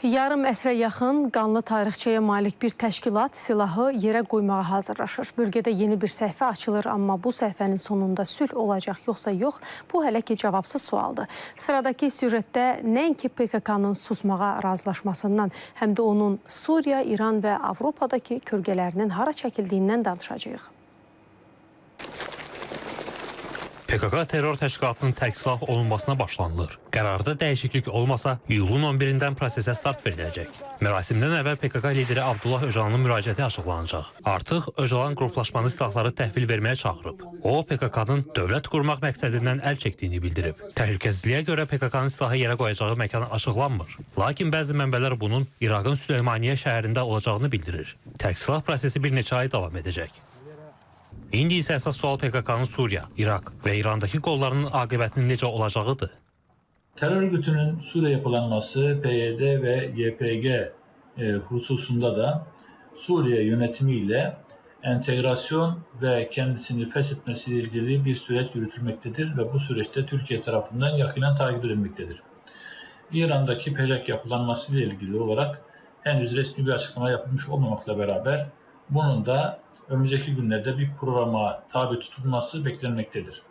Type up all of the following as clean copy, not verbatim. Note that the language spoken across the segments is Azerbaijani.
Yarım əsrə yaxın qanlı tarixçəyə malik bir təşkilat silahı yerə qoymağa hazırlaşır. Bölgədə yeni bir səhifə açılır, amma bu səhifənin sonunda sülh olacaq yoxsa yox, bu hələ ki cavabsız sualdır. Sıradakı süjetdə nəinki PKK-nın susmağa razılaşmasından, həm də onun Suriya, İran və Avropadakı kölgələrinin hara çəkildiyindən danışacağıq. PKK terror təşkilatının tərk silah olunmasına başlanılır. Qərarda dəyişiklik olmasa, iyulun 11-dən prosesə start veriləcək. Mərasimdən əvvəl PKK lideri Abdullah Öcalanın müraciəti açıqlanacaq. Artıq Öcalan qruplaşmanı silahları təhvil verməyə çağırıb. O, PKK-nın dövlət qurmaq məqsədindən əl çəkdiyini bildirib. Təhlükəsizliyə görə PKK-nın silahı yerə qoyacağı məkan açıqlanmır. Lakin bəzi mənbələr bunun İraqın Süleymaniyyə şəhərində olacağını bildirir. Tərk silah prosesi bir neçə ay davam edəcək. İndi isə əsas sual PKK-nın Suriya, İraq və İrandakı qollarının aqibətinin necə olacağıdır. Terör örgütünün Suriye yapılanması PYD ve YPG hususunda da Suriye yönetimiyle entegrasyon ve kendisini feshetmesiyle ilgili bir süreç yürütülmektedir ve bu süreçte Türkiye tarafından yakinen takip edilmektedir. İran'daki PJAK yapılanması ile ilgili olarak henüz resmi bir açıklama yapılmış olmamakla beraber bunun da önümüzdeki günlerde bir programa tabi tutulması beklenmektedir.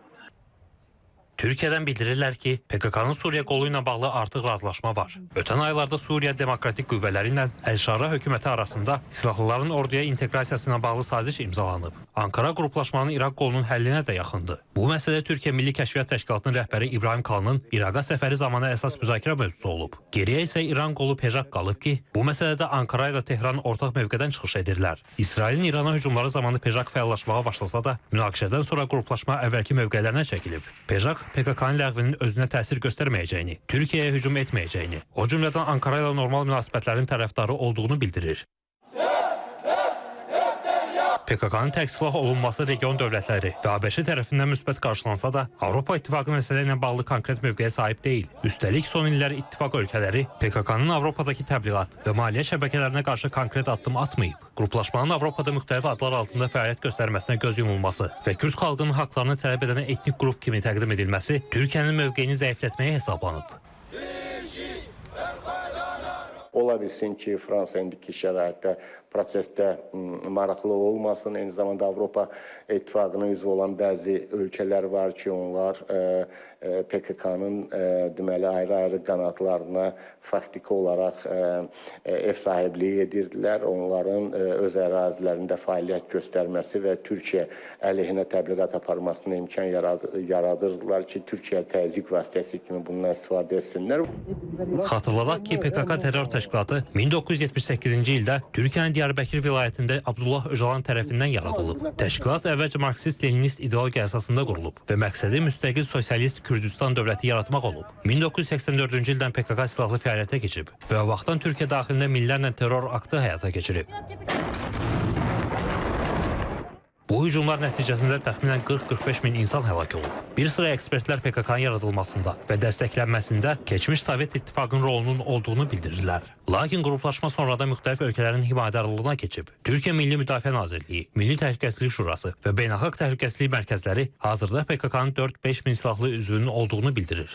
Türkiyədən bildirirlər ki, PKK-nın Suriya qolu ilə bağlı artıq razılaşma var. Ötən aylarda Suriya Demokratik Qüvvələri ilə Əl-Şarra hökuməti arasında silahlıların orduya inteqrasiyasına bağlı saziş imzalanıb. Ankara qruplaşmanın İraq qolunun həllinə də yaxındır. Bu məsələ Türkiyə Milli Kəşfiyyat Təşkilatının rəhbəri İbrahim Kalının İraqa səfəri zamanı əsas müzakirə mövzusu olub. Geriyə isə İran qolu PJAK qalıb ki, bu məsələdə Ankara ilə Tehran ortaq mövqedən çıxış edirlər. İsrailin İrana hücumları zamanı PJAK fəallaşmağa başlasa da, münaqişədən sonra qruplaşma əvvəlki mövqelərinə çəkilib. PJAK PKK-nın ləğvinin özünə təsir göstərməyəcəyini, Türkiyəyə hücum etməyəcəyini, o cümlədən Ankara ilə normal münasibətlərin tərəfdarı olduğunu bildirir. PKK-nın tərk silah olunması region dövlətləri və ABŞ tərəfindən müsbət qarşılansa da, Avropa İttifaqı məsələ ilə bağlı konkret mövqeyə sahib deyil. Üstəlik, son illər İttifaq ölkələri PKK-nın Avropadakı təbliğat və maliyyə şəbəkələrinə qarşı konkret addım atmayıb. Qruplaşmanın Avropada müxtəlif adlar altında fəaliyyət göstərməsinə göz yumulması və Kürd xalqının haqlarını tələb edən etnik qrup kimi təqdim edilməsi Türkiyənin mövqeyini zəiflətməyə hesablanıb. Ola bilsin ki, Fransa indiki şəraitdə prosesdə maraqlı olmasın. Eyni zamanda Avropa İttifaqına üzv olan bəzi ölkələr var ki, onlar PKK-nın deməli ayrı-ayrı qanatlarına faktiki olaraq ev sahibliyi edirdilər. Onların öz ərazilərində fəaliyyət göstərməsi və Türkiyə əleyhinə təbliğat aparmasına imkan yaradırdılar ki, Türkiyə təzyiq vasitəsi kimi bundan istifadə etsinlər. Xatırladaq ki, PKK terror təşkilatı 1978-ci ildə Türkiyənin Diyarbəkir vilayətində Abdullah Öcalan tərəfindən yaradılıb. Təşkilat əvvəlcə marksist-leninist ideologiya əsasında qurulub və məqsədi müstəqil sosialist Kürdistan dövləti yaratmaq olub. 1984-cü ildən PKK silahlı fəaliyyətə keçib və o vaxtdan Türkiyə daxilində minlərlə terror aktı həyata keçirib. Bu hücumlar nəticəsində təxminən 40-45 min insan həlak olub. Bir sıra ekspertlər PKK-nın yaradılmasında və dəstəklənməsində keçmiş Sovet İttifaqının rolunun olduğunu bildirirlər. Lakin qruplaşma sonrada müxtəlif ölkələrin himayədarlığına keçib. Türkiyə Milli Müdafiə Nazirliyi, Milli Təhlükəsizlik Şurası və Beynəlxalq Təhlükəsizlik Mərkəzləri hazırda PKK-nın 4-5 min silahlı üzvünün olduğunu bildirir.